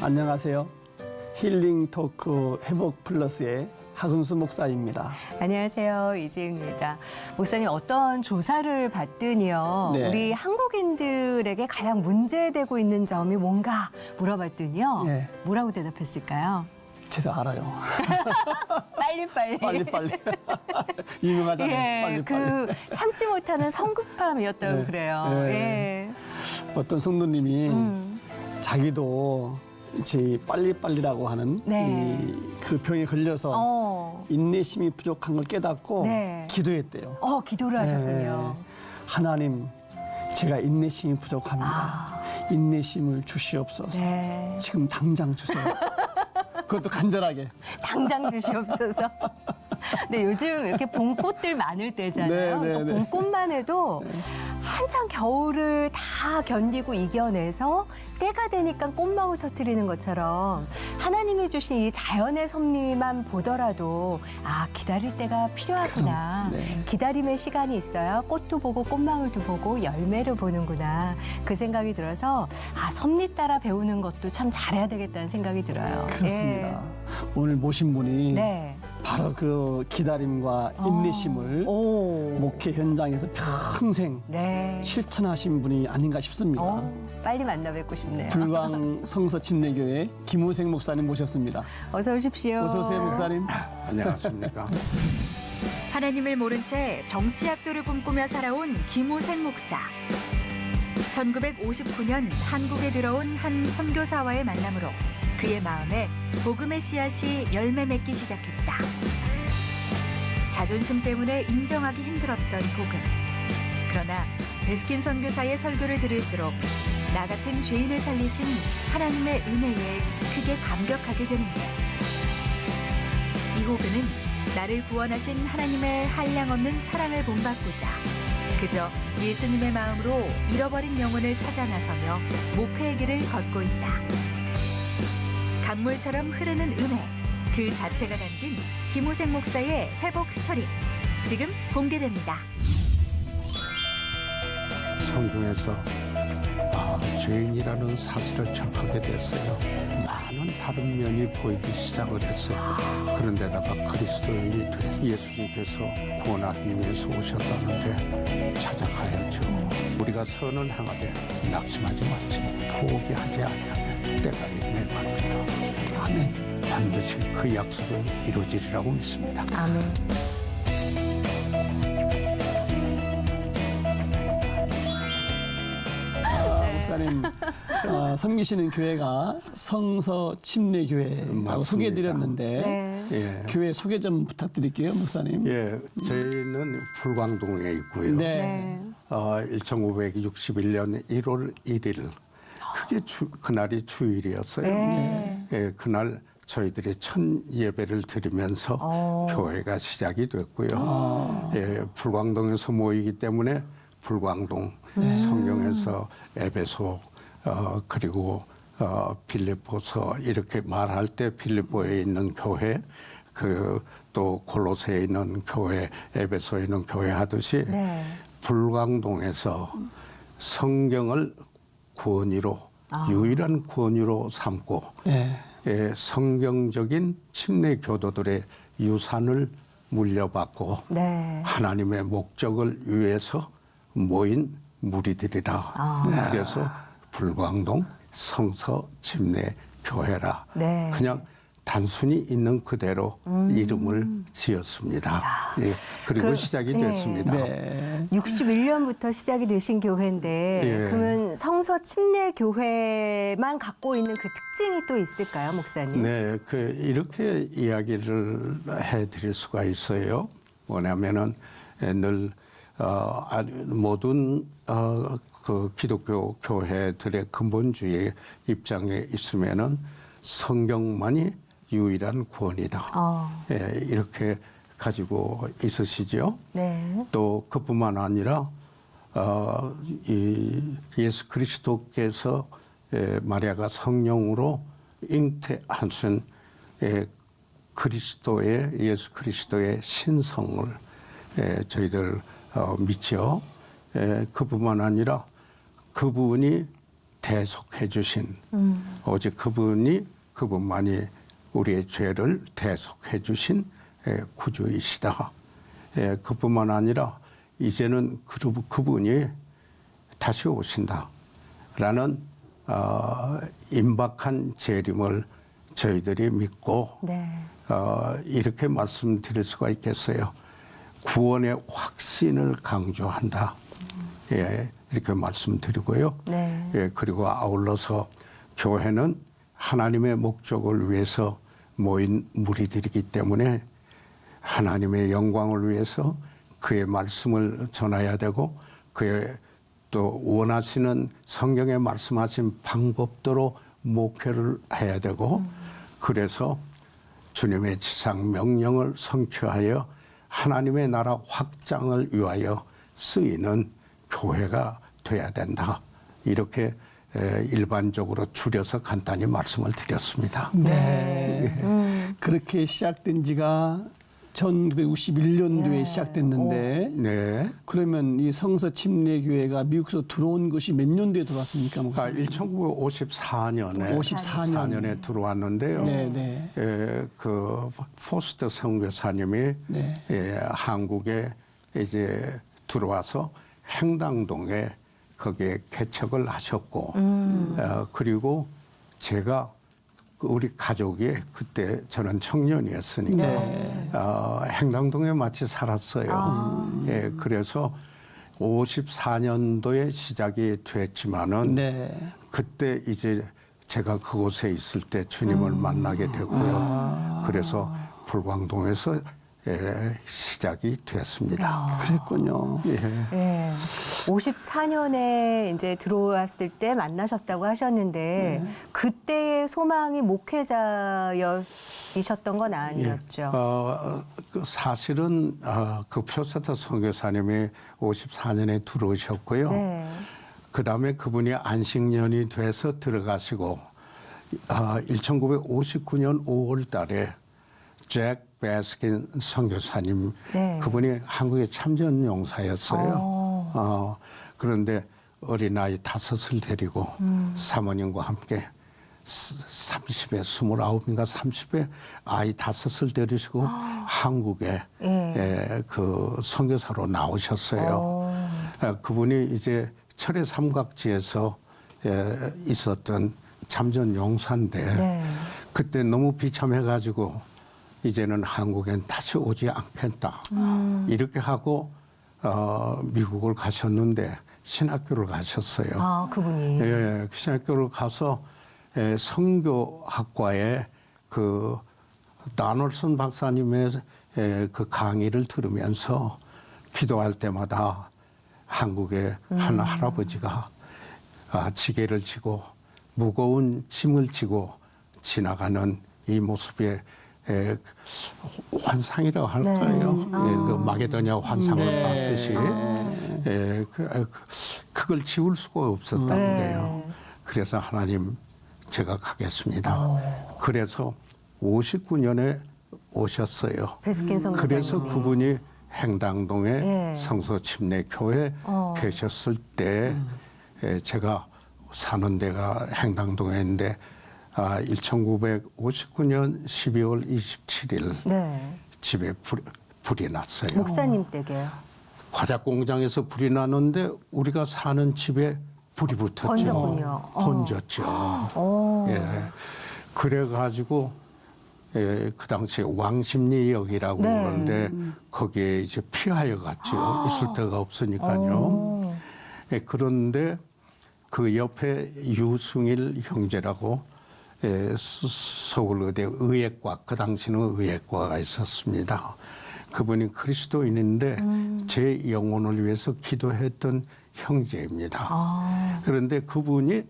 안녕하세요. 힐링 토크 회복 플러스의 하근수 목사입니다. 안녕하세요. 이지입니다. 목사님, 어떤 조사를 봤더니요. 네. 우리 한국인들에게 가장 문제되고 있는 점이 뭔가 물어봤더니요. 네. 뭐라고 대답했을까요? 저도 알아요. 빨리빨리. 빨리. 유명하잖아요. 예, 빨리. 참지 못하는 성급함이었다고 네. 그래요. 네. 예. 어떤 성도님이 자기도 이제 빨리빨리라고 하는 네. 그 병에 걸려서 인내심이 부족한 걸 깨닫고 네. 기도했대요. 기도를 하셨군요. 하나님, 제가 인내심이 부족합니다. 인내심을 주시옵소서. 네. 지금 당장 주세요. 그것도 간절하게. 당장 주시옵소서. 근데 요즘 이렇게 봄꽃들 많을 때잖아요. 네, 네, 또 네. 봄꽃만 해도 한창 겨울을 다 견디고 이겨내서 때가 되니까 꽃망울 터뜨리는 것처럼 하나님이 주신 이 자연의 섭리만 보더라도 기다릴 때가 필요하구나. 네. 기다림의 시간이 있어야 꽃도 보고 꽃망울도 보고 열매를 보는구나. 그 생각이 들어서 섭리 따라 배우는 것도 참 잘해야 되겠다는 생각이 들어요. 그렇습니다. 오늘 모신 분이 네. 바로 그 기다림과 인내심을 목회 현장에서 평생 네. 실천하신 분이 아닌가 싶습니다. 빨리 만나 뵙고 싶네요. 불광 성서 침례교회 김우생 목사님 모셨습니다. 어서 오십시오. 어서 오세요, 목사님. 안녕하십니까. 하나님을 모른 채 정치학도를 꿈꾸며 살아온 김우생 목사. 1959년 한국에 들어온 한 선교사와의 만남으로 그의 마음에 복음의 씨앗이 열매 맺기 시작했다. 자존심 때문에 인정하기 힘들었던 복음. 그러나 베스킨 선교사의 설교를 들을수록 나 같은 죄인을 살리신 하나님의 은혜에 크게 감격하게 되는데, 이호그는 나를 구원하신 하나님의 한량없는 사랑을 본받고자 그저 예수님의 마음으로 잃어버린 영혼을 찾아 나서며 목회의 길을 걷고 있다. 강물처럼 흐르는 은혜, 그 자체가 담긴 김우생 목사의 회복 스토리, 지금 공개됩니다. 성경에서 죄인이라는 사실을 접하게 됐어요. 많은 다른 면이 보이기 시작을 했어요. 그런데다가 그리스도인이 돼서 예수님께서 구원하기 위해서 오셨다는데 찾아가야죠. 우리가 선을 향하되 낙심하지 말지, 포기하지 아니하면 때가 이르매 가느니라. 아멘. 반드시 그 약속은 이루어지리라고 믿습니다. 아멘. 목사님, 섬기시는 교회가 성서 침례교회라고 맞습니다. 소개해드렸는데 네. 예. 교회 소개 좀 부탁드릴게요, 목사님. 예, 저희는 불광동에 있고요. 네. 1561년 1월 1일, 그게 그날이 주일이었어요. 네. 예, 그날 저희들이 첫 예배를 드리면서 교회가 시작이 됐고요. 예, 불광동에서 모이기 때문에 불광동, 성경에서 에베소, 그리고 빌립보서 이렇게 말할 때 빌립보에 있는 교회, 또 골로새에 있는 교회, 에베소에 있는 교회 하듯이 네. 불광동에서 성경을 권위로, 유일한 권위로 삼고 네. 성경적인 침례 교도들의 유산을 물려받고 네. 하나님의 목적을 위해서 모인 무리들이라. 그래서 불광동 성서 침례 교회라. 네. 그냥 단순히 있는 그대로 이름을 지었습니다. 예, 그리고 시작이 됐습니다. 네. 61년부터 시작이 되신 교회인데 예. 그러면 성서 침례 교회만 갖고 있는 그 특징이 또 있을까요, 목사님? 네, 이렇게 이야기를 해드릴 수가 있어요. 뭐냐면은 늘 모든 그 기독교 교회들의 근본주의 입장에 있으면은 성경만이 유일한 권위다. 예, 이렇게 가지고 있으시죠. 네. 또 그뿐만 아니라 이 예수 그리스도께서 마리아가 성령으로 잉태하신 예수 그리스도의 신성을 저희들 믿죠. 그뿐만 아니라 그분이 대속해 주신 오직 그분만이 우리의 죄를 대속해 주신 구주이시다. 그뿐만 아니라 이제는 그분이 다시 오신다라는 임박한 재림을 저희들이 믿고 네. 이렇게 말씀드릴 수가 있겠어요. 구원의 확신을 강조한다. 이렇게 말씀드리고요. 네. 그리고 아울러서 교회는 하나님의 목적을 위해서 모인 무리들이기 때문에 하나님의 영광을 위해서 그의 말씀을 전해야 되고 그의 또 원하시는 성경에 말씀하신 방법대로 목회를 해야 되고 그래서 주님의 지상 명령을 성취하여 하나님의 나라 확장을 위하여 쓰이는 교회가 돼야 된다. 이렇게 일반적으로 줄여서 간단히 말씀을 드렸습니다. 네. 그렇게 시작된 지가 1951년도에 시작됐는데 네. 그러면 이 성서 침례교회가 미국에서 들어온 것이 몇 년도에 들어왔습니까? 1954년에 54년에 들어왔는데요. 네. 그 포스터 선교사님이 네. 한국에 이제 들어와서 행당동에 거기에 개척을 하셨고 그리고 제가 우리 가족이 그때 저는 청년이었으니까 행당동에 마치 살았어요. 그래서 54년도에 시작이 됐지만은 그때 이제 제가 그곳에 있을 때 주님을 만나게 되고요. 그래서 불광동에서 시작이 됐습니다. 그랬군요. 네. 54년에 이제 들어왔을 때 만나셨다고 하셨는데 그때의 소망이 목회자이셨던 건 아니었죠. 그 사실은 그 표세터 선교사님이 54년에 들어오셨고요. 네. 그 다음에 그분이 안식년이 돼서 들어가시고 1959년 5월 달에 잭 베스킨 선교사님 그분이 한국의 참전 용사였어요. 그런데 어린아이 5을 데리고 사모님과 함께 30에 29인가 30에 아이 5을 데리시고 한국에 그 선교사로 나오셨어요. 그분이 이제 철의 삼각지에서 있었던 참전 용사인데 그때 너무 비참해가지고 이제는 한국엔 다시 오지 않겠다. 이렇게 하고 미국을 가셨는데 신학교를 가셨어요. 아, 그분이. 신학교를 가서 선교학과에 그 다널슨 박사님의 그 강의를 들으면서 기도할 때마다 한국의 한 할아버지가 지게를 지고 무거운 짐을 지고 지나가는 이 모습에 환상이라고 할까요? 그 마게도냐 환상을 봤듯이 그걸 지울 수가 없었단 말이에요. 그래서 하나님 제가 가겠습니다. 그래서 59년에 오셨어요. 베스킨 선교사님. 그래서 그분이 행당동에 성서 침례교회 계셨을 때 제가 사는 데가 행당동에 있는데 1959년 12월 27일 집에 불이 났어요. 목사님 댁에요. 과자 공장에서 불이 났는데 우리가 사는 집에 불이 붙었죠. 번졌군요. 번졌죠. 그래가지고 그 당시에 왕십리역이라고 그러는데 거기에 이제 피하여 갔죠. 있을 데가 없으니까요. 그런데 그 옆에 유승일 형제라고 서울의대 의예과, 그 당시는 의예과가 있었습니다. 그분이 그리스도인인데 제 영혼을 위해서 기도했던 형제입니다. 그런데 그분이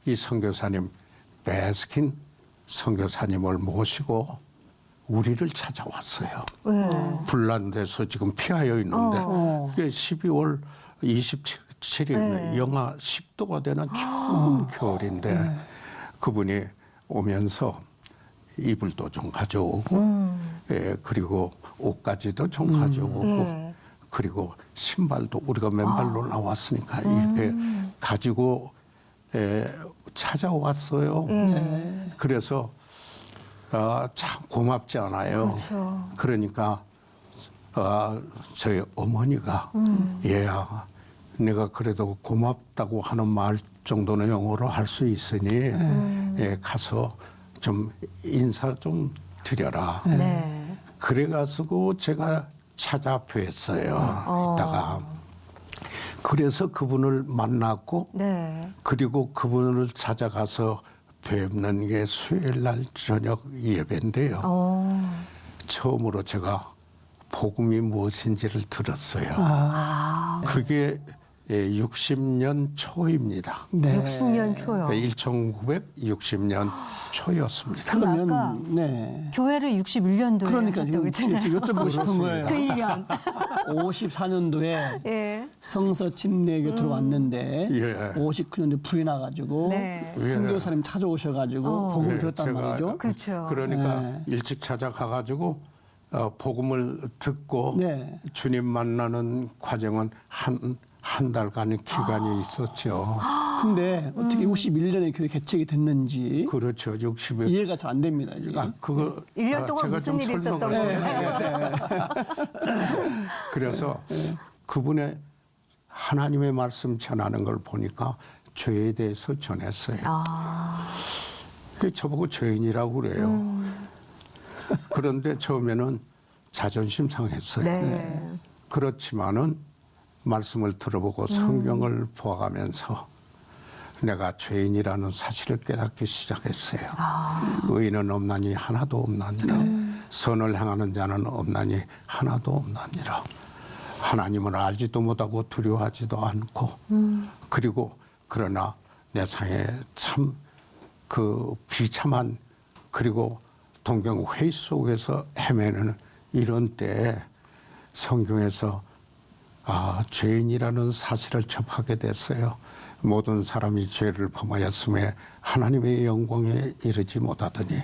이 선교사님 베스킨 선교사님을 모시고 우리를 찾아왔어요. 불난 데서 지금 피하여 있는데 그게 12월 27일 영하 10도가 되는 추운 겨울인데 그분이 오면서 이불도 좀 가져오고 그리고 옷가지도 좀 가져오고 그리고 신발도 우리가 맨발로 나왔으니까 이렇게 가지고 찾아왔어요. 그래서 참 고맙지 않아요. 그렇죠. 그러니까 저희 어머니가 얘야 내가 그래도 고맙다고 하는 말 정도는 영어로 할 수 있으니 가서 좀 인사 좀 드려라. 네. 그래가지고 제가 찾아뵀어요. 이따가 그래서 그분을 만났고 네. 그리고 그분을 찾아가서 뵙는 게 수요일 날 저녁 예배인데요. 처음으로 제가 복음이 무엇인지를 들었어요. 그게 60년 초입니다. 네. 60년 초요. 1960년 초였습니다. 그럼 아까 그러면 네. 교회를 61년도에 그러니까 지금 했다고 했잖아요. 여쭤보고 싶은 거예요. 그 1년. 54년도에 예. 성서 침례교 들어왔는데 예. 59년도에 불이 나가지고 네. 선교사님 찾아오셔가지고 복음 예, 들었단 제가 말이죠. 그렇죠. 그러니까 네. 일찍 찾아가가지고 복음을 듣고 네. 주님 만나는 과정은 한 달간의 기간이 있었죠. 근데 어떻게 61년에 교회 개척이 됐는지 그렇죠. 60일. 이해가 잘 안 됩니다. 이게. 그거 1년 동안 제가 무슨 좀 일이 있었던 설명을 건가요? 그래서 그분의 하나님의 말씀 전하는 걸 보니까 죄에 대해서 전했어요. 저보고 죄인이라고 그래요. 그런데 처음에는 자존심 상했어요. 네. 그렇지만은 말씀을 들어보고 성경을 보아가면서 내가 죄인이라는 사실을 깨닫기 시작했어요. 의인은 없나니 하나도 없나니라. 선을 행하는 자는 없나니 하나도 없나니라. 하나님을 알지도 못하고 두려워하지도 않고 그리고 그러나 내 상에 참 그 비참한 그리고 동경 회의 속에서 헤매는 이런 때에 성경에서 죄인이라는 사실을 접하게 됐어요. 모든 사람이 죄를 범하였음에 하나님의 영광에 이르지 못하더니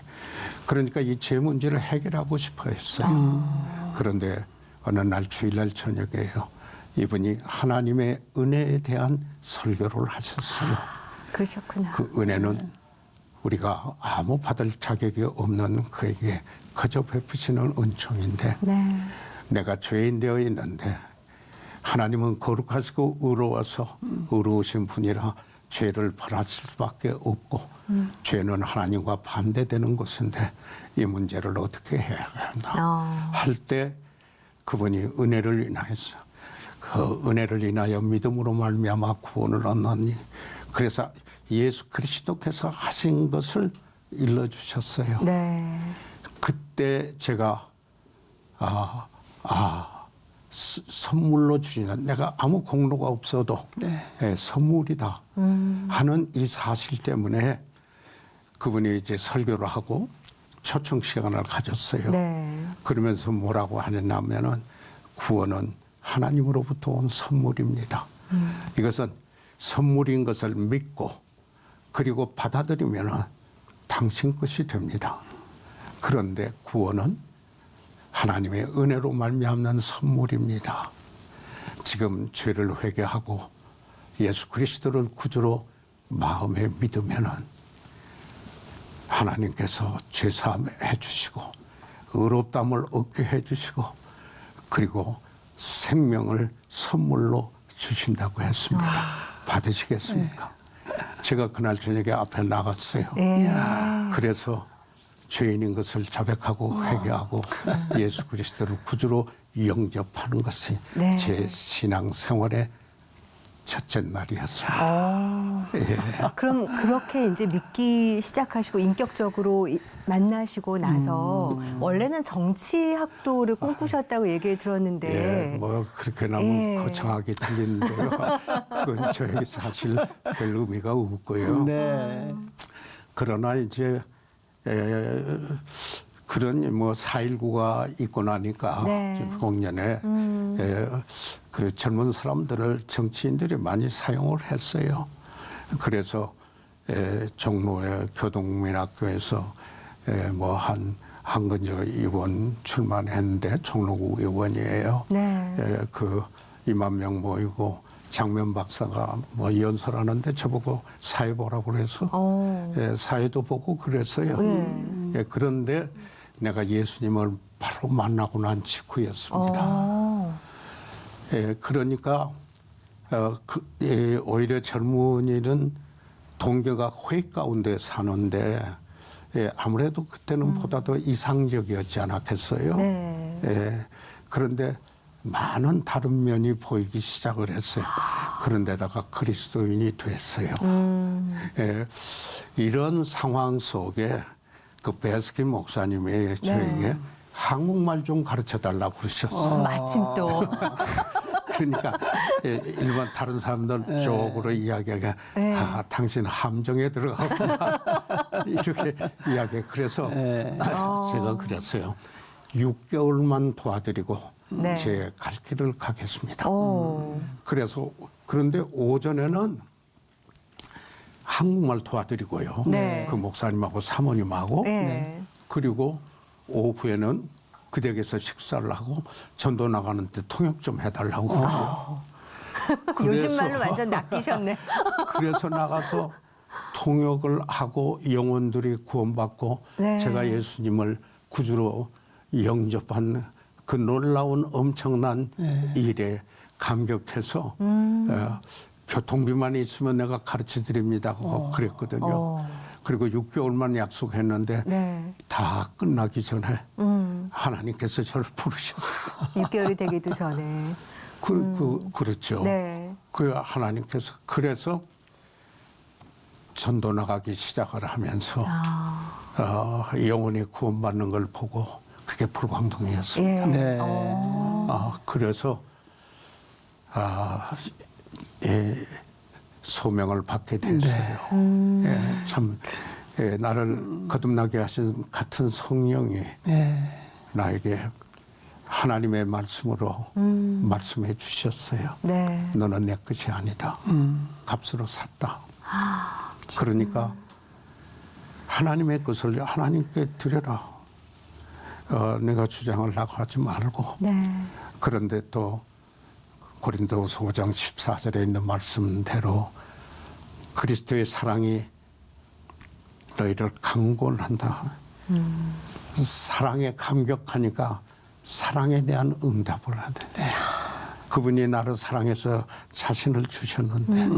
그러니까 이 죄 문제를 해결하고 싶어 했어요. 그런데 어느 날 주일날 저녁에요. 이분이 하나님의 은혜에 대한 설교를 하셨어요. 그러셨구나. 그 은혜는 우리가 아무 받을 자격이 없는 그에게 그저 베푸시는 은총인데 네. 내가 죄인 되어 있는데 하나님은 거룩하시고 의로워서 의로우신 분이라 죄를 벌하실 수밖에 없고 죄는 하나님과 반대되는 것인데 이 문제를 어떻게 해야 하나 할 때 그분이 은혜를 인하여서 그 은혜를 인하여 믿음으로 말미암아 구원을 얻나니 그래서 예수 그리스도께서 하신 것을 일러주셨어요. 네. 그때 제가 선물로 주시는 내가 아무 공로가 없어도 선물이다 하는 이 사실 때문에 그분이 이제 설교를 하고 초청 시간을 가졌어요. 네. 그러면서 뭐라고 하냐면은 구원은 하나님으로부터 온 선물입니다. 이것은 선물인 것을 믿고 그리고 받아들이면은 당신 것이 됩니다. 그런데 구원은 하나님의 은혜로 말미암는 선물입니다. 지금 죄를 회개하고 예수 그리스도를 구주로 마음에 믿으면은 하나님께서 죄 사함해 주시고 의롭다함을 얻게 해 주시고 그리고 생명을 선물로 주신다고 했습니다. 받으시겠습니까? 제가 그날 저녁에 앞에 나갔어요. 그래서 죄인인 것을 자백하고 회개하고 예수 그리스도를 구주로 영접하는 것이 네. 제 신앙 생활의 첫째 날이었습니다. 예. 그럼 그렇게 이제 믿기 시작하시고 인격적으로 만나시고 나서 원래는 정치학도를 꿈꾸셨다고 얘기를 들었는데 예, 뭐 그렇게 나면 예. 거창하게 들리는데요. 그건 저에게 사실 별 의미가 없고요. 네. 그러나 이제 그런 뭐 4.19가 있고 나니까 네. 공년에 그 젊은 사람들을 정치인들이 많이 사용을 했어요. 그래서 종로의 교동민학교에서 뭐 한근저 의원 출마했는데 종로구 의원이에요. 네. 그 2만 명 모이고 장면 박사가 뭐 연설하는데 저보고 사회 보라고 그래서 예, 사회도 보고 그랬어요. 예, 그런데 내가 예수님을 바로 만나고 난 직후였습니다. 예, 그러니까 오히려 젊은이는 동교가 회의 가운데 사는데 예, 아무래도 그때는 보다 더 이상적이었지 않았겠어요. 네. 예, 그런데 많은 다른 면이 보이기 시작을 했어요. 그런데다가 그리스도인이 됐어요. 예, 이런 상황 속에 그 베스킨 목사님이 저에게 한국말 좀 가르쳐 달라고 그러셨어요. 마침 또. 그러니까 예, 일반 다른 사람들 쪽으로 이야기하게 아, 당신 함정에 들어갔구나 이렇게 이야기. 그래서 제가 그랬어요. 6개월만 도와드리고 네. 제 갈 길을 가겠습니다. 오. 그래서 그런데 오전에는 한국말 도와드리고요. 네. 그 목사님하고 사모님하고 네. 그리고 오후에는 그 댁에서 식사를 하고 전도 나가는데 통역 좀 해달라고. 요즘 말로 완전 낚이셨네. 그래서 나가서 통역을 하고 영혼들이 구원받고 네. 제가 예수님을 구주로 영접한 그 놀라운 엄청난 일에 감격해서 교통비만 있으면 내가 가르쳐 드립니다고 그랬거든요. 그리고 6개월만 약속했는데 네. 다 끝나기 전에 하나님께서 저를 부르셨어요. 6개월이 되기도 전에. 그렇죠. 네. 그 하나님께서 그래서 전도 나가기 시작을 하면서 영혼이 구원받는 걸 보고 그게 불광동이었습니다. 예. 네. 그래서 예, 소명을 받게 됐어요. 예, 참 나를 거듭나게 하신 같은 성령이 나에게 하나님의 말씀으로 말씀해 주셨어요. 네. 너는 내 것이 아니다. 값으로 샀다. 그러니까 하나님의 것을 하나님께 드려라. 내가 주장을 하고 하지 말고. 네. 그런데 또 고린도후서 5장 14절에 있는 말씀대로 그리스도의 사랑이 너희를 강권한다. 사랑에 감격하니까 사랑에 대한 응답을 하대. 그분이 나를 사랑해서 자신을 주셨는데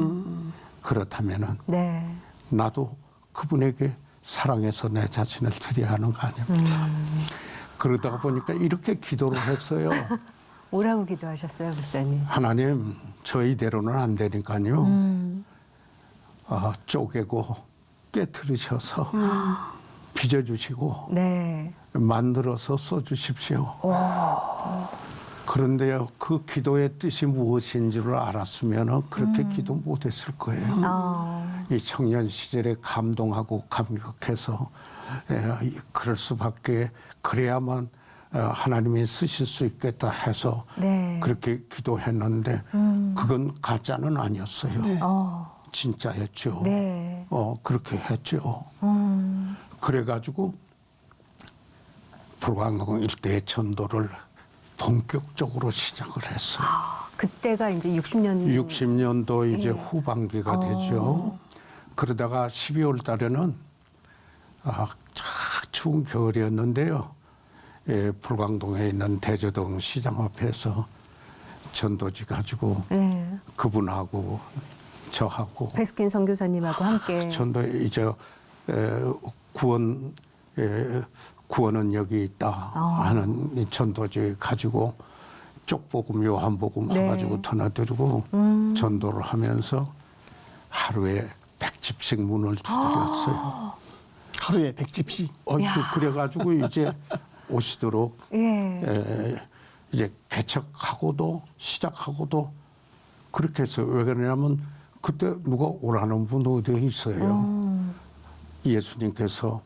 그렇다면은 네. 나도 그분에게 사랑해서 내 자신을 드려야 하는 거 아닙니까? 그러다가 보니까 이렇게 기도를 했어요. 뭐라고 기도하셨어요, 목사님? 하나님, 저희대로는 안 되니까요. 쪼개고 깨트리셔서 빚어주시고 네. 만들어서 써주십시오. 그런데요, 그 기도의 뜻이 무엇인 줄 알았으면 그렇게 기도 못했을 거예요. 이 청년 시절에 감동하고 감격해서 그럴 수밖에 그래야만 하나님이 쓰실 수 있겠다 해서 네. 그렇게 기도했는데 그건 가짜는 아니었어요. 진짜였죠. 네. 그렇게 했죠. 그래가지고 불광동 일대의 전도를 본격적으로 시작을 했어요. 그때가 이제 60년. 60년도 이제 후반기가 되죠. 그러다가 12월 달에는 참 추운 겨울이었는데요. 불광동에 있는 대저동 시장 앞에서 전도지 가지고 네. 그분하고 저하고 베스킨 선교사님하고 함께. 전도 이제 구원은 여기 있다 하는 이 전도지 가지고 쪽복음 요한복음 네. 와가지고 터나들고 전도를 하면서 하루에 100집씩 문을 두드렸어요. 하루에 100집씩. 그래가지고 이제 오시도록 예. 이제 개척하고도 시작하고도 그렇게 했어요. 왜 그러냐면 그때 누가 오라는 분 어디에 있어요. 예수님께서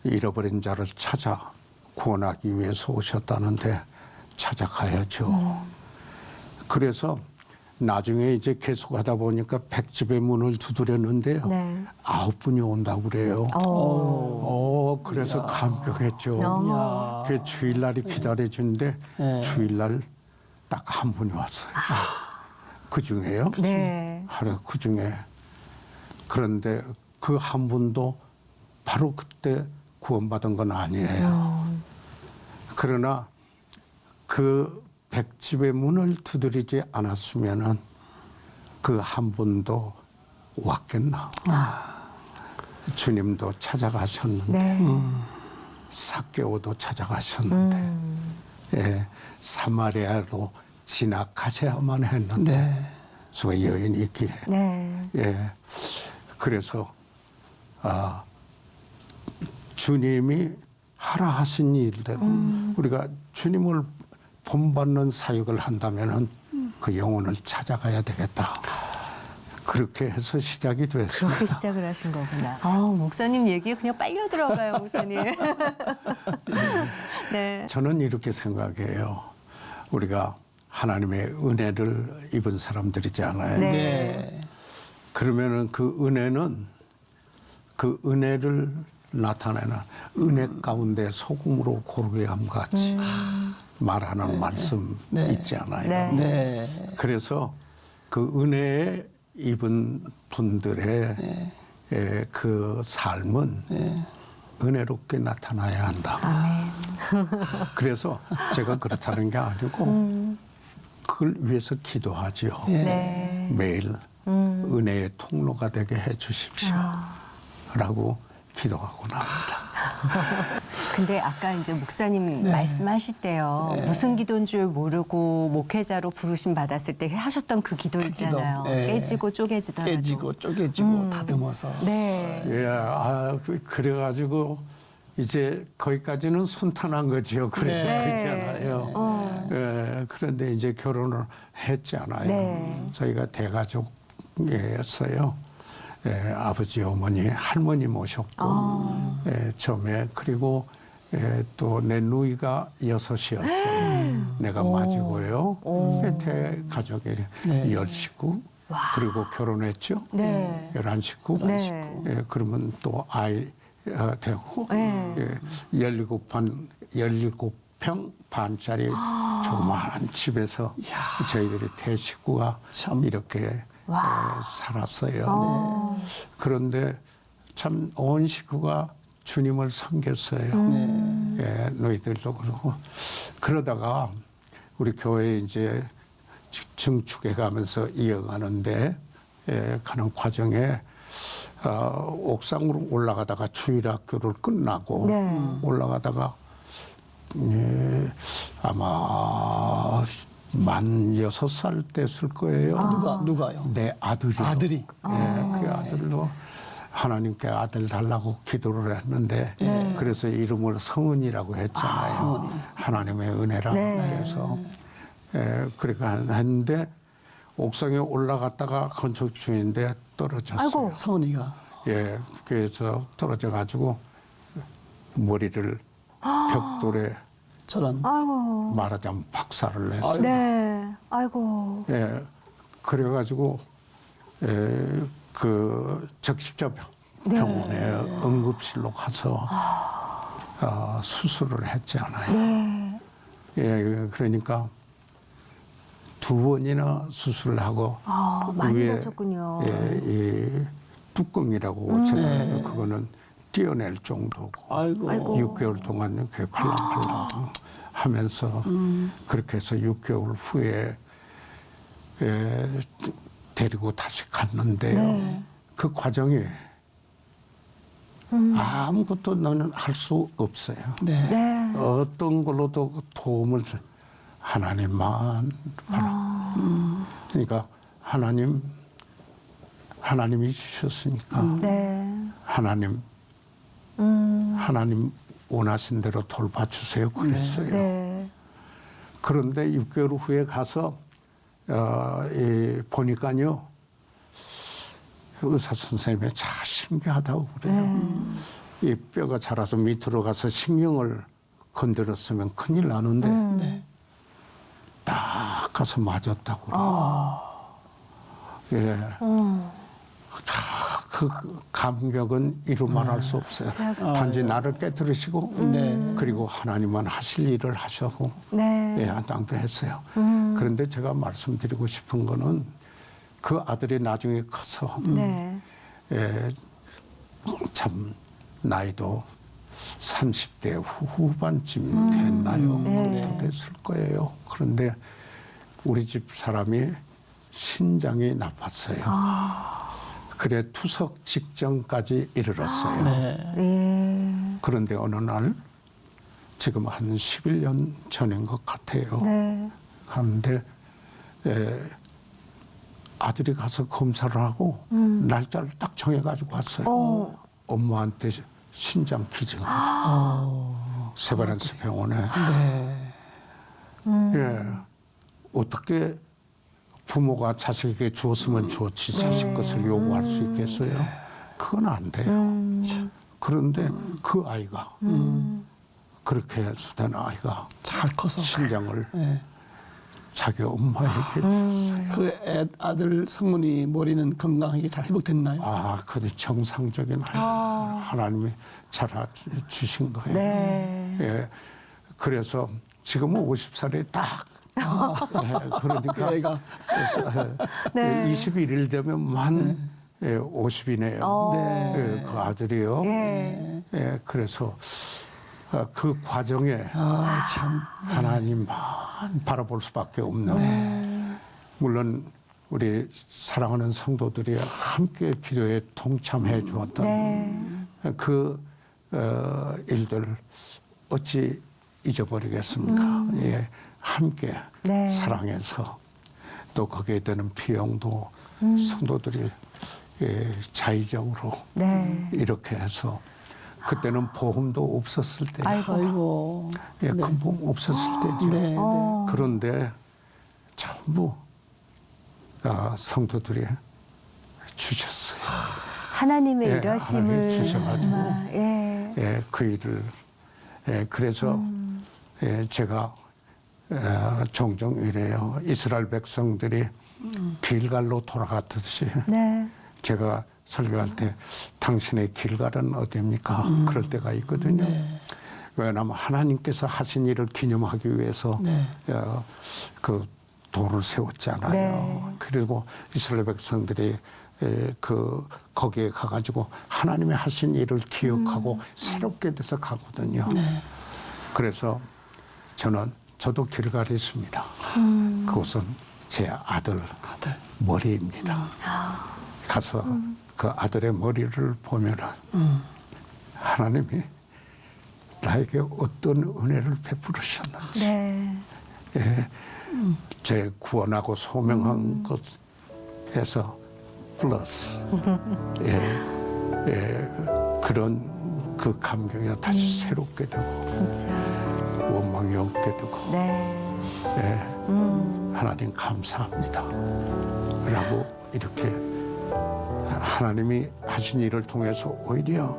잃어버린 자를 찾아 구원하기 위해서 오셨다는데 찾아가야죠. 그래서 나중에 이제 계속하다 보니까 100집의 문을 두드렸는데요. 네. 9분이 온다고 그래요. 그래서 감격했죠. 그 주일날이 기다려주는데 주일날 딱 한 분이 왔어요. 그 중에요. 네. 하루 그 중에. 그런데 그 한 분도 바로 그때 구원받은 건 아니에요. 그러나 그 백집의 문을 두드리지 않았으면은 그 한 분도 왔겠나. 주님도 찾아가셨는데, 네. 삭개오도 찾아가셨는데, 예, 사마리아로 지나가셔야만 했는데, 네. 저 여인이 있기에. 네. 예, 그래서 주님이 하라 하신 일대로 우리가 주님을 본받는 사역을 한다면은 그 영혼을 찾아가야 되겠다. 그렇게 해서 시작이 그렇게 됐습니다. 시작을 하신 거구나. 목사님 얘기에 그냥 빨려 들어가요, 목사님. 네. 저는 이렇게 생각해요. 우리가 하나님의 은혜를 입은 사람들이잖아요. 네. 네. 그러면은 그 은혜를 나타내는 은혜 가운데 소금으로 고르게함 같이 말하는 말씀 네. 있지 않아요. 네. 네. 그래서 그 은혜에 입은 분들의 그 삶은 은혜롭게 나타나야 한다. 아멘. 그래서 제가 그렇다는 게 아니고 그걸 위해서 기도하지요. 네. 매일 은혜의 통로가 되게 해 주십시오. 라고 기도하고 납니다. 근데 아까 이제 목사님 말씀하실 때요. 무슨 기도인 줄 모르고 목회자로 부르심 받았을 때 하셨던 그 기도 있잖아요. 네. 깨지고 쪼개지더라도. 깨지고 쪼개지고 다듬어서. 네. 예, 그래가지고 이제 거기까지는 순탄한 거지요. 그랬잖아요. 예, 그런데 이제 결혼을 했잖아요. 네. 저희가 대가족이었어요. 예, 아버지, 어머니, 할머니 모셨고, 처음에 그리고 또 내 누이가 6이었어요. 내가 맞이고요. 대가족이 10식구. 그리고 결혼했죠. 네. 11식구. 네. 예, 그러면 또 아이가 되고, 네. 17평 반짜리 조그마한 집에서 저희들이 대식구가 참. 이렇게 살았어요. 그런데 참 온 식구가 주님을 섬겼어요. 예, 너희들도 그러고 그러다가 우리 교회 이제 증축해 가면서 이어가는데 가는 과정에 옥상으로 올라가다가 주일학교를 끝나고 올라가다가 아마 만 6살 됐을 거예요. 누가요? 내 아들이. 아들이. 그 아들로 하나님께 아들 달라고 기도를 했는데 그래서 이름을 성은이라고 했잖아요. 하나님의 은혜라 그래서 그렇게 했는데 옥상에 올라갔다가 건축 중인데 떨어졌어요. 아이고. 성은이가. 예, 그래서 떨어져 가지고 머리를 벽돌에 저런. 아이고. 말하자면 박살을 냈어요. 네. 아이고. 예, 그래가지고 그 적십자 병원에 응급실로 가서 수술을 했잖아요. 네. 예, 그러니까 2번이나 수술을 하고 많이 다쳤군요. 이 뚜껑이라고 제가 그거는 떼어낼 정도고 아이고. 6개월 동안 이렇게 팔랑팔랑 하면서 그렇게 해서 6개월 후에 데리고 다시 갔는데요. 그 과정이 아무것도 나는 할 수 없어요. 네. 네. 어떤 걸로도 도움을 하나님만 바라. 그러니까 하나님이 주셨으니까 네. 하나님 원하신 대로 돌봐주세요. 그랬어요. 네. 그런데 6개월 후에 가서 보니까요 의사 선생님이 참 신기하다고 그래요. 이 뼈가 자라서 밑으로 가서 신경을 건드렸으면 큰일 나는데 네. 딱 가서 맞았다고 그래요. 예. 그 감격은 이루 말할 수 없어요. 진짜. 단지 나를 깨뜨리시고 그리고 하나님은 하실 일을 하셔고 네. 예, 안당도 했어요. 그런데 제가 말씀드리고 싶은 거는 그 아들이 나중에 커서 네. 참 나이도 30대 후반쯤 됐나요? 네. 더 됐을 거예요. 그런데 우리 집 사람이 신장이 나빴어요. 그래 투석 직전까지 이르렀어요. 네. 예. 그런데 어느 날 지금 한 11년 전인 것 같아요. 네. 하는데 아들이 가서 검사를 하고 날짜를 딱 정해가지고 왔어요. 엄마한테 신장 기증. 세바란스 병원에. 네. 예. 어떻게 부모가 자식에게 주었으면 주었지 자식 것을 요구할 수 있겠어요? 그건 안 돼요. 그런데 그 아이가 그렇게 해서된 아이가 잘 커서. 신장을 네. 자기 엄마에게 줬어요. 그 아들 성문이 머리는 건강하게 잘 회복됐나요? 아, 그 정상적인 하나님이 잘 주신 거예요. 네. 예. 그래서 지금은 50살에 딱. 예, 그러니까 그 애가. 네. 21일 되면 만 50이네요. 네. 예, 그 아들이요. 예. 예, 그래서 그 과정에 참. 하나님만 바라볼 수밖에 없는. 물론 우리 사랑하는 성도들이 함께 기도에 동참해 주었던 네. 그 일들 어찌 잊어버리겠습니까? 예, 함께 네. 사랑해서 또 거기에 드는 비용도 성도들이 자의적으로 네. 이렇게 해서 그때는 보험도 없었을 때죠. 아이고. 아이고. 예, 큰 보험 없었을 때죠. 네. 네. 그런데 전부 성도들이 주셨어요. 하나님의 예, 일하심을 하나님이 주셔가지고. 정말, 예. 예, 그 일을 그래서 제가 종종 이래요. 이스라엘 백성들이 길갈로 돌아갔듯이 네. 제가 설교할 때 당신의 길갈은 어디입니까? 그럴 때가 있거든요. 왜냐하면 하나님께서 하신 일을 기념하기 위해서 그 돌을 세웠잖아요. 네. 그리고 이스라엘 백성들이 거기에 가가지고 하나님의 하신 일을 기억하고 새롭게 돼서 가거든요. 그래서 저도 길갈이 있습니다. 그곳은 제 아들 머리입니다. 가서 그 아들의 머리를 보면은 하나님이 나에게 어떤 은혜를 베풀으셨는지 네. 예, 제 구원하고 소명한 것에서 플러스 그런 그 감격이 다시 새롭게 되고 진짜. 원망이 없게 되고 네. 하나님 감사합니다 라고 이렇게 하나님이 하신 일을 통해서 오히려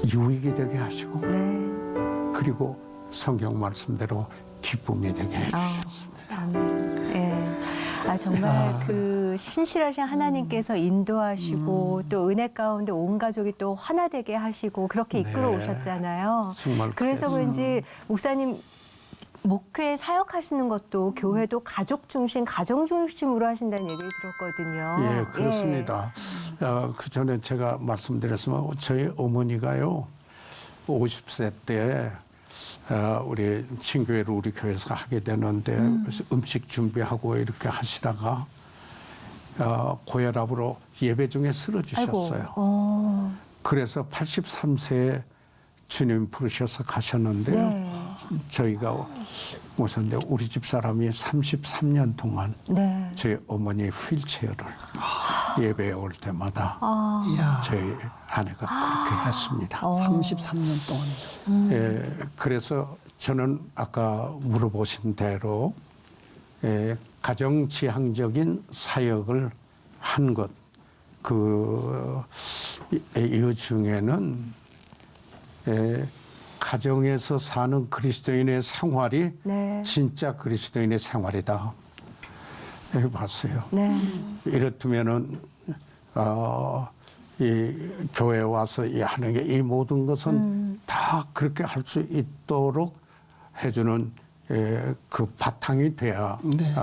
유익이 되게 하시고 네. 그리고 성경 말씀대로 기쁨이 되게 해주셨습니다. 아멘. 예. 정말 그 신실하신 하나님께서 인도하시고 또 은혜 가운데 온 가족이 또 하나되게 하시고 그렇게 이끌어 오셨잖아요. 정말 그래서 그런지 목사님 목회 사역하시는 것도 교회도 가족 중심, 가정 중심으로 하신다는 얘기를 들었거든요. 예, 그렇습니다. 그 전에 제가 말씀드렸지만 저희 어머니가요 50세 때 우리 친교회를 우리 교회에서 하게 되는데 그래서 음식 준비하고 이렇게 하시다가 고혈압으로 예배 중에 쓰러지셨어요. 그래서 83세에 주님 부르셔서 가셨는데요. 네. 저희가 모셨는데 우리 집 사람이 33년 동안 네. 저희 어머니 휠체어를 예배에 올 때마다 이야. 저희 아내가 그렇게 했습니다. 33년 동안. 예, 그래서 저는 아까 물어보신 대로 가정지향적인 사역을 한 것, 이 중에는 가정에서 사는 그리스도인의 생활이 네. 진짜 그리스도인의 생활이다. 봤어요. 네. 이렇다면은 이 교회에 와서 이 하는 게 이 모든 것은 다 그렇게 할 수 있도록 해주는 그 바탕이 돼야 네.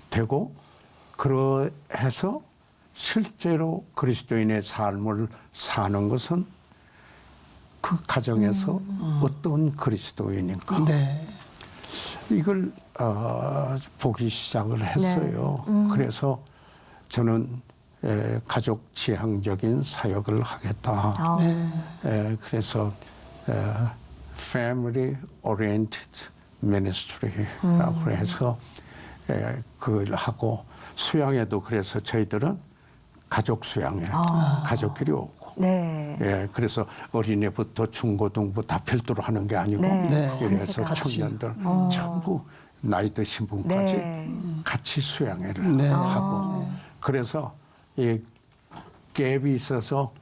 되고 그러해서 실제로 그리스도인의 삶을 사는 것은 그 가정에서 어떤 그리스도인인가 네. 이걸 보기 시작을 했어요. 그래서 저는 가족 지향적인 사역을 하겠다. 그래서 Family Oriented Ministry라고 해서 그걸 하고 수양에도 그래서 저희들은 가족 수양에 가족끼리 오고 네. 그래서 어린애부터 중고등부 다 별도로 하는 게 아니고 네. 그래서 같이. 청년들 전부 나이 드신 분까지 네. 같이 수양회를 네. 하고 그래서 이 갭이 있어서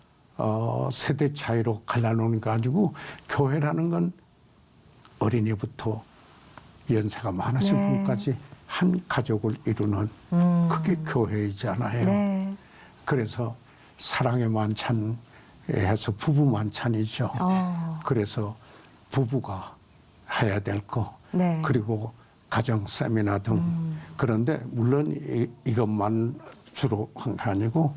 세대 차이로 갈라놓는 거 가지고 교회라는 건 어린이부터 연세가 많으신 네. 분까지 한 가족을 이루는 그게 교회이잖아요. 네. 그래서 사랑의 만찬 해서 부부 만찬이죠. 그래서 부부가 해야 될 거 네. 그리고 가정 세미나 등 그런데 물론 이것만 주로 한 게 아니고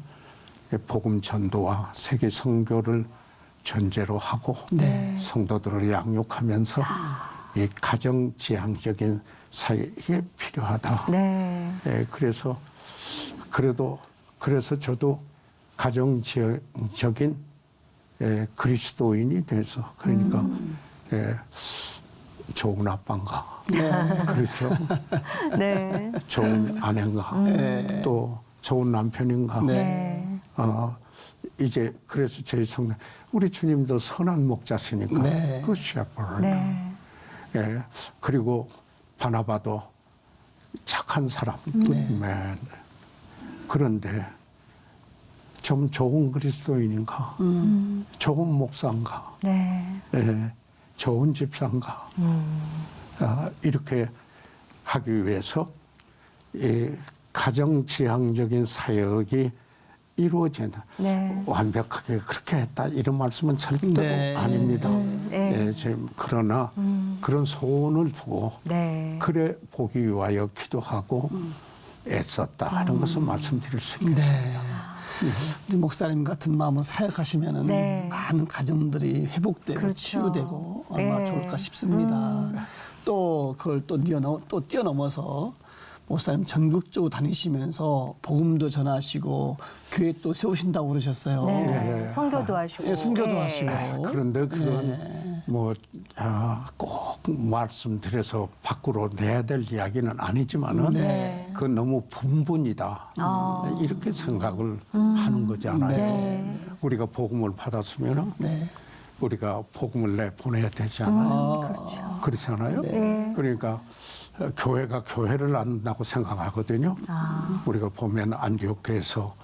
복음 전도와 세계 선교를 전제로 하고 네. 성도들을 양육하면서 이 가정 지향적인 사역이 필요하다. 네. 그래서 그래서 저도 가정 지향적인 그리스도인이 돼서 그러니까 좋은 아빠인가 그렇죠. 네. 좋은 아내인가 또 좋은 남편인가 네. 이제 그래서 저희 성도 우리 주님도 선한 목자시니까 네. 그 셰퍼드 네. 그리고 바나바도 착한 사람 맨 그런데 좀 좋은 그리스도인인가 좋은 목사인가 네. 좋은 집사인가 이렇게 하기 위해서 이 가정지향적인 사역이 이루어진다. 네. 완벽하게 그렇게 했다 이런 말씀은 절대로 네. 아닙니다. 네. 지금 그러나 그런 소원을 두고 네. 그래 보기 위하여 기도하고 애썼다 하는 것을 말씀드릴 수 있겠습니다. 네. 우리 목사님 같은 마음으로 사역하시면은 네. 많은 가정들이 회복되고 그렇죠. 치유되고 얼마나 네. 좋을까 싶습니다. 또 그걸 또 뛰어넘어서 목사님 전국적으로 다니시면서 복음도 전하시고 교회 또 세우신다고 그러셨어요. 네. 선교도 하시고. 예, 선교도 네. 하시고. 그런데 그건 꼭 말씀드려서 밖으로 내야 될 이야기는 아니지만은 네. 그건 너무 분분이다 이렇게 생각을 하는 거잖아요. 네. 우리가 복음을 받았으면 네. 우리가 복음을 내보내야 되잖아요. 그렇죠. 그렇잖아요. 네. 그러니까 교회가 교회를 낳는다고 생각하거든요. 우리가 보면 안디옥교에서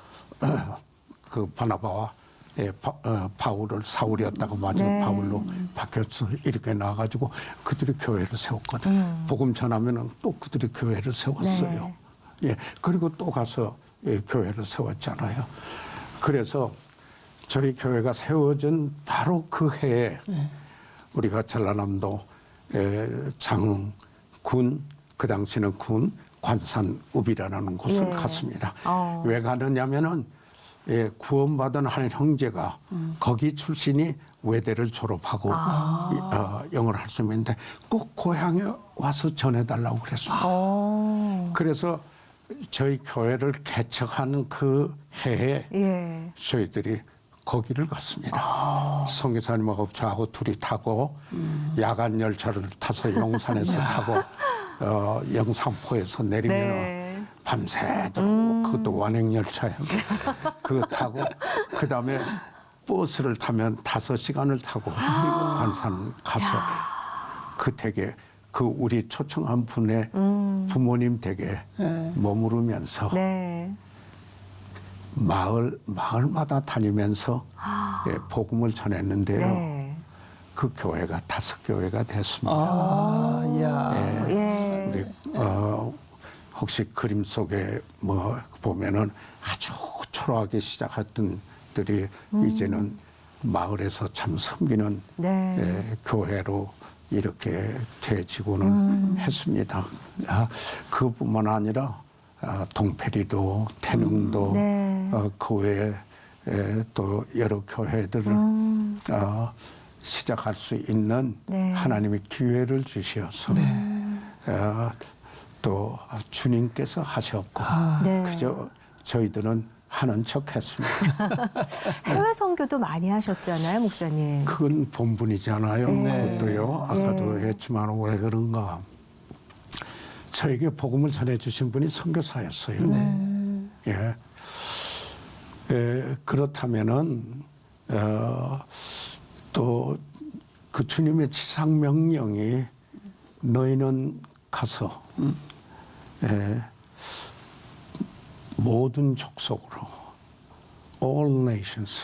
그 바나바와 바울을 사울이었다가 마지막 네. 바울로 바뀌어서 이렇게 나와가지고 그들이 교회를 세웠거든. 복음 전하면은 또 그들이 교회를 세웠어요. 예, 그리고 또 가서 교회를 세웠잖아요. 그래서 저희 교회가 세워진 바로 그 해에 우리가 전라남도 장군 그 당시는 군 관산읍이라는 곳을 네. 갔습니다. 왜 가느냐면은 구원받은 한 형제가 거기 출신이 외대를 졸업하고 영어를 할 수 있는데 꼭 고향에 와서 전해달라고 그랬습니다. 그래서 저희 교회를 개척하는 그 해에 예. 저희들이 거기를 갔습니다. 성교사님하고 저하고 둘이 타고 야간 열차를 타서 용산에서 타고 영산포에서 내리면 네. 밤새도록 그것도 완행열차에 그거 타고 그다음에 버스를 타면 5시간을 타고 관산 가서 그 댁에 그 우리 초청한 분의 부모님 댁에 머무르면서 네. 마을마다 다니면서 복음을 전했는데요. 네. 그 교회가 5교회가 됐습니다. 야. 예. 우리 혹시 그림 속에 뭐 보면은 아주 초라하게 시작했던 들이 이제는 마을에서 참 섬기는 네. 교회로 이렇게 되지고는 했습니다. 그뿐만 아니라 동페리도 태릉도 네. 그 외에 또 여러 교회들을 시작할 수 있는 네. 하나님의 기회를 주셔서 또 주님께서 하셨고 네. 그저 저희들은 하는 척했습니다. 해외 선교도 많이 하셨잖아요, 목사님. 그건 본분이잖아요. 네. 그것도요. 아까도 했지만 왜 그런가. 저에게 복음을 전해주신 분이 선교사였어요. 예. 그렇다면은 또 그 주님의 지상 명령이 너희는 가서 모든 족속으로 all nations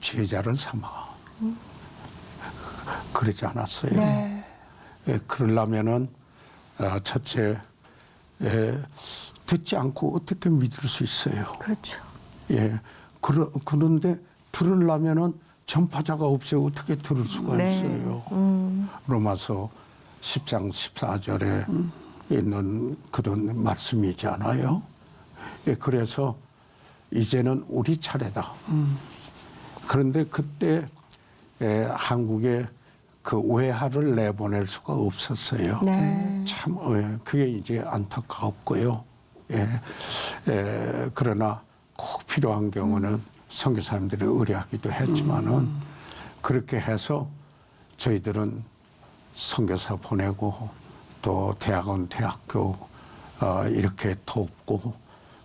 제자를 삼아 그러지 않았어요. 네. 그러려면은 첫째 듣지 않고 어떻게 믿을 수 있어요? 그렇죠. 예. 그런데 들으려면은 전파자가 없이 어떻게 들을 수가 네. 있어요? 로마서 10장 14절에 있는 그런 말씀이잖아요. 예, 그래서 이제는 우리 차례다. 그런데 그때 한국에 그 외화를 내보낼 수가 없었어요. 네. 참 그게 이제 안타깝고요. 그러나 꼭 필요한 경우는 선교사님들이 의뢰하기도 했지만은 그렇게 해서 저희들은 선교사 보내고 또 대학원, 대학교 이렇게 돕고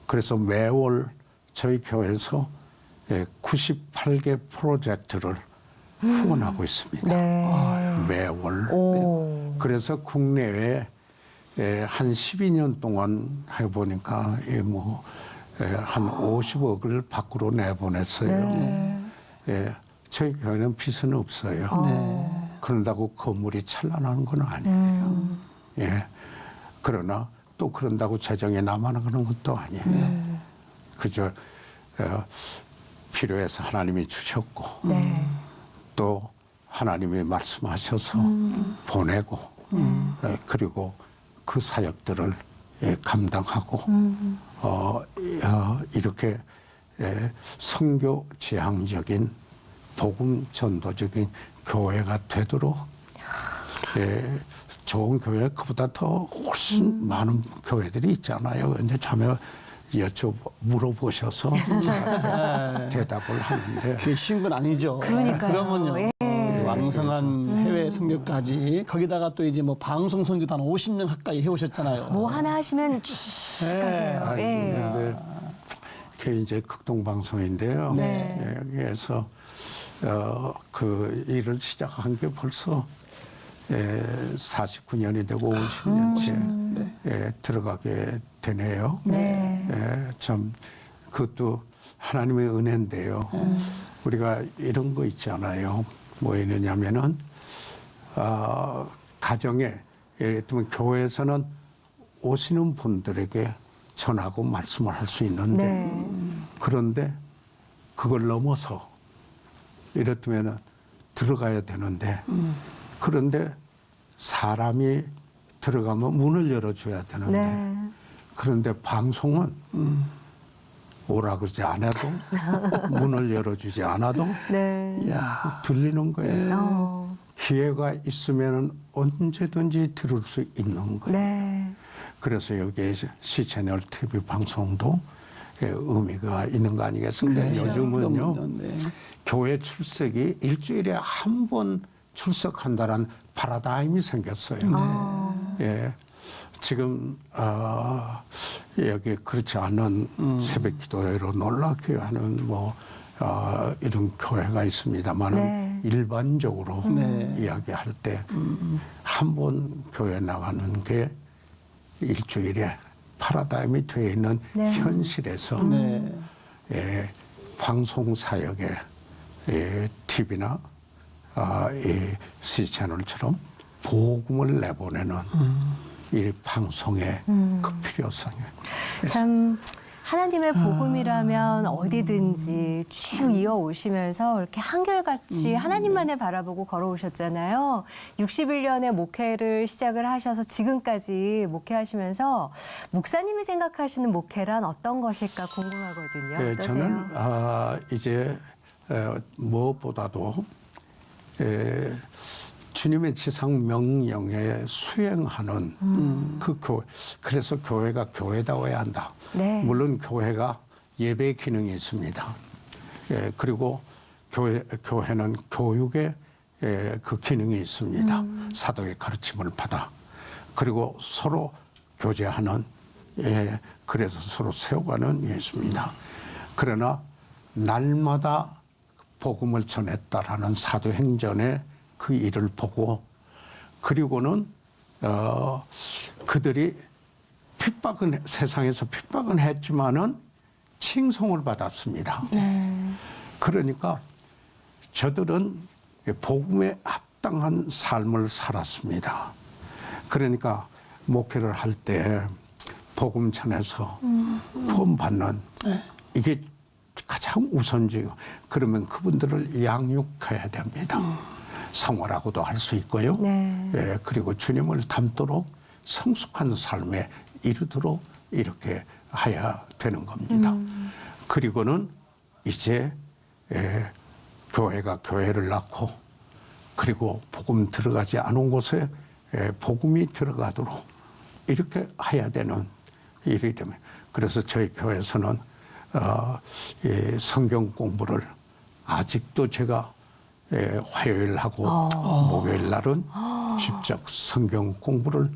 그래서 매월 저희 교회에서 98개 프로젝트를 후원하고 있습니다. 네. 매월. 오. 그래서 국내에 한 12년 동안 해보니까 한 50억을 밖으로 내보냈어요. 네. 저희 교회는 빚은 없어요. 그런다고 건물이 찬란한 건 아니에요. 그러나 또 그런다고 재정이 남아나는 그런 것도 아니에요. 그저 필요해서 하나님이 주셨고 또 하나님이 말씀하셔서 보내고 그리고 그 사역들을 감당하고 이렇게 선교 지향적인 복음 전도적인 교회가 되도록 좋은 교회 그보다 더 훨씬 많은 교회들이 있잖아요. 근데 자매 물어보셔서 대답을 하는데 그게 쉬운 건 아니죠. 그러니까요. 그러면요. 예. 왕성한 해외 선교까지 거기다가 또 이제 뭐 방송 선교도 한 50년 가까이 해오셨잖아요. 뭐 하나 하시면 쭉 가세요. 예. 근데 그게 이제 극동방송인데요. 네. 그래서 그 일을 시작한 게 벌써 49년이 되고 50년째 들어가게 되네요. 네. 참 그것도 하나님의 은혜인데요. 우리가 이런 거 있잖아요. 뭐 있느냐면은 가정에 예를 들면 교회에서는 오시는 분들에게 전하고 말씀을 할 수 있는데 네. 그런데 그걸 넘어서 이렇다면은 들어가야 되는데 그런데 사람이 들어가면 문을 열어줘야 되는데 네. 그런데 방송은 오라 그러지 않아도 문을 열어주지 않아도 네. 이야. 들리는 거예요. 어. 기회가 있으면 언제든지 들을 수 있는 거예요. 네. 그래서 여기에 C채널 TV 방송도 의미가 있는 거 아니겠습니까? 그렇죠. 요즘은요. 그럼요. 네. 교회 출석이 일주일에 한 번 출석한다는 파라다임이 생겼어요. 예. 지금 여기 그렇지 않은 새벽 기도회로 놀랍게 하는 뭐 이런 교회가 있습니다만 네. 일반적으로 네. 이야기할 때 한 번 교회 나가는 게 일주일에 파라다임이 되어 있는 네. 현실에서 네. 방송 사역에 TV나 이 C채널처럼 복음을 내보내는 이 방송의 그 필요성에 참 하나님의 복음이라면 어디든지 쭉 이어오시면서 이렇게 한결같이 하나님만을 바라보고 걸어오셨잖아요. 61년의 목회를 시작을 하셔서 지금까지 목회하시면서 목사님이 생각하시는 목회란 어떤 것일까 궁금하거든요. 예, 어떠세요? 저는 이제 무엇보다도 주님의 지상 명령에 수행하는 그 교회. 그래서 교회가 교회다워야 한다. 네. 물론 교회가 예배 기능이 있습니다. 그리고 교회는 교육의 그 기능이 있습니다. 사도의 가르침을 받아. 그리고 서로 교제하는, 그래서 서로 세워가는 게 있습니다. 그러나 날마다 복음을 전했다라는 사도행전의 그 일을 보고, 그리고는 그들이 세상에서 핍박은 했지만은 칭송을 받았습니다. 그러니까 저들은 복음에 합당한 삶을 살았습니다. 그러니까 목회를 할 때 복음 전해서 구원받는 이게 가장 우선적이고, 그러면 그분들을 양육해야 됩니다. 성화라고도 할 수 있고요. 네. 그리고 주님을 닮도록 성숙한 삶에 이르도록 이렇게 해야 되는 겁니다. 그리고는 이제 교회가 교회를 낳고, 그리고 복음 들어가지 않은 곳에 복음이 들어가도록 이렇게 해야 되는 일이 됩니다. 그래서 저희 교회에서는 성경 공부를 아직도 제가 화요일하고 목요일 날은 직접 성경 공부를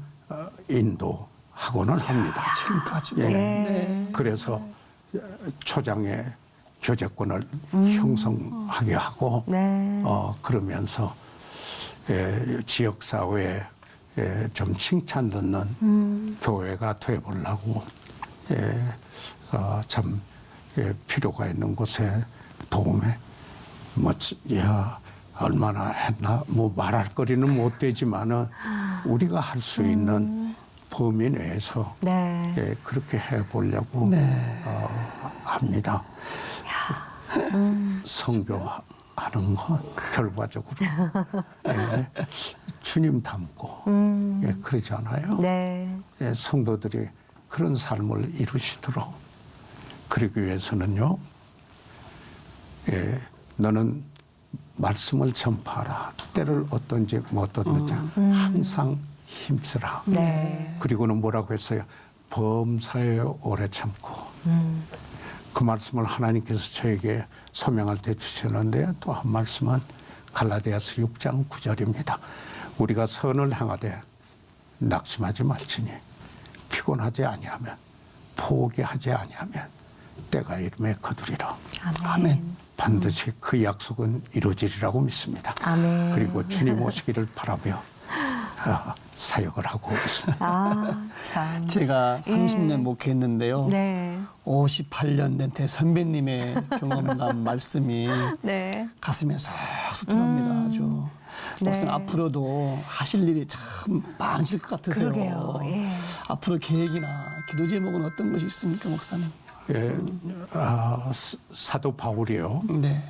인도하고는 합니다. 지금까지. 네. 그래서 초장의 교제권을 형성하게 하고, 네. 그러면서 지역 사회에 좀 칭찬 듣는 교회가 되어보려고 참 필요가 있는 곳에 도움에 얼마나 했나 말할 거리는 못 되지만은 우리가 할 수 있는 범위 내에서 네. 그렇게 해보려고 합니다. 선교하는 건 결과적으로 주님 닮고 그러잖아요. 네. 성도들이 그런 삶을 이루시도록, 그러기 위해서는요, 너는 말씀을 전파하라. 때를 어떤지 못 어떤지 항상 힘쓰라. 네. 그리고는 뭐라고 했어요? 범사에 오래 참고. 그 말씀을 하나님께서 저에게 소명할 때 주셨는데, 또 한 말씀은 갈라디아서 6장 9절입니다. 우리가 선을 행하되 낙심하지 말지니 피곤하지 아니하면, 포기하지 아니하면 때가 이름에 거두리라. 아멘. 반드시 그 약속은 이루어지리라고 믿습니다. 아멘. 그리고 주님 오시기를 바라며 사역을 하고 있습니다. 아, 참. 제가 30년 목회했는데요. 네. 58년 된 대선배님의 경험담 말씀이 네. 가슴에 쏙쏙 들어옵니다. 아주. 네. 목사님 앞으로도 하실 일이 참 많으실 것 같으세요. 그러게요. 예. 앞으로 계획이나 기도 제목은 어떤 것이 있습니까, 목사님? 사도 바울이요. 네.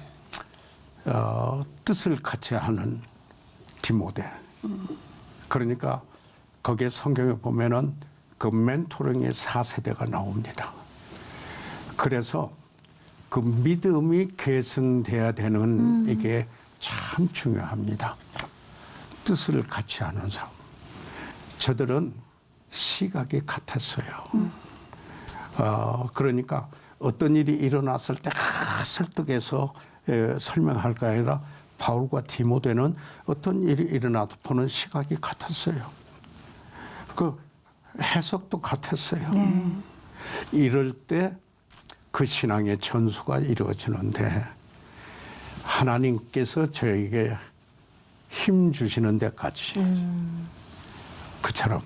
뜻을 같이 하는 디모데. 그러니까 거기에 성경에 보면은 그 멘토링의 4세대가 나옵니다. 그래서 그 믿음이 계승돼야 되는 이게 참 중요합니다. 뜻을 같이 하는 사람. 저들은 시각이 같았어요. 그러니까 어떤 일이 일어났을 때 설득해서 설명할 게 아니라 바울과 디모데는 어떤 일이 일어나도 보는 시각이 같았어요. 그 해석도 같았어요. 네. 이럴 때 그 신앙의 전수가 이루어지는데, 하나님께서 저에게 힘 주시는 데까지 그처럼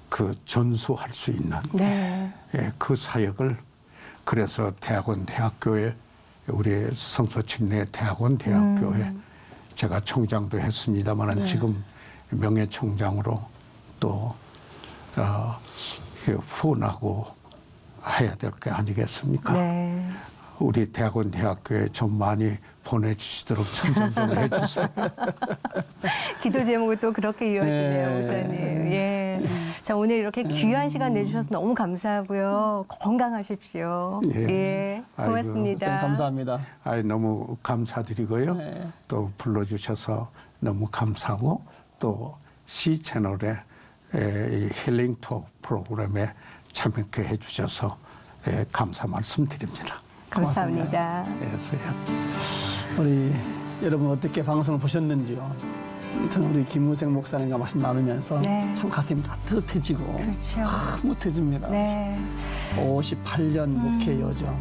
그 전수할 수 있는 네. 그 사역을, 그래서 대학교에 우리 성서침내 대학교에 제가 총장도 했습니다만 지금 명예총장으로 또 후원하고 해야 될 게 아니겠습니까? 네. 우리 대학원 대학교에 좀 많이 보내주시도록 청정 좀 해주세요. 기도 제목이 또 그렇게 이어지네요, 네. 목사님. 예. 자, 오늘 이렇게 귀한 시간 내주셔서 너무 감사하고요. 건강하십시오. 예. 예. 고맙습니다. 목사님 감사합니다. 너무 감사드리고요. 네. 또 불러주셔서 너무 감사하고 또 C 채널에 이 힐링 톡 프로그램에 참여해 해주셔서 감사 말씀드립니다. 감사합니다. 그래서요. 우리 여러분 어떻게 방송을 보셨는지요? 저는 우리 김우생 목사님과 말씀 나누면서 네. 참 가슴이 따뜻해지고 그렇죠. 흐뭇해집니다. 네. 58년 목회 여정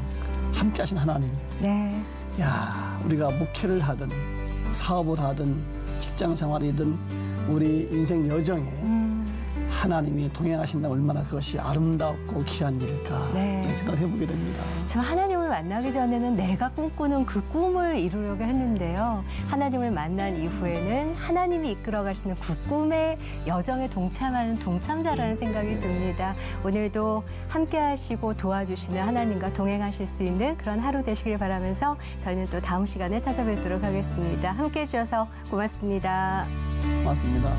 함께 하신 하나님. 네. 야, 우리가 목회를 하든 사업을 하든 직장 생활이든 우리 인생 여정에 하나님이 동행하신다면 얼마나 그것이 아름답고 귀한 일일까 네. 이런 생각을 해보게 됩니다. 참 하나님을 만나기 전에는 내가 꿈꾸는 그 꿈을 이루려고 했는데요. 하나님을 만난 이후에는 하나님이 이끌어 가시는 그 꿈의 여정에 동참하는 동참자라는 생각이 듭니다. 오늘도 함께 하시고 도와주시는 하나님과 동행하실 수 있는 그런 하루 되시길 바라면서 저희는 또 다음 시간에 찾아뵙도록 하겠습니다. 함께 해주셔서 고맙습니다. 고맙습니다.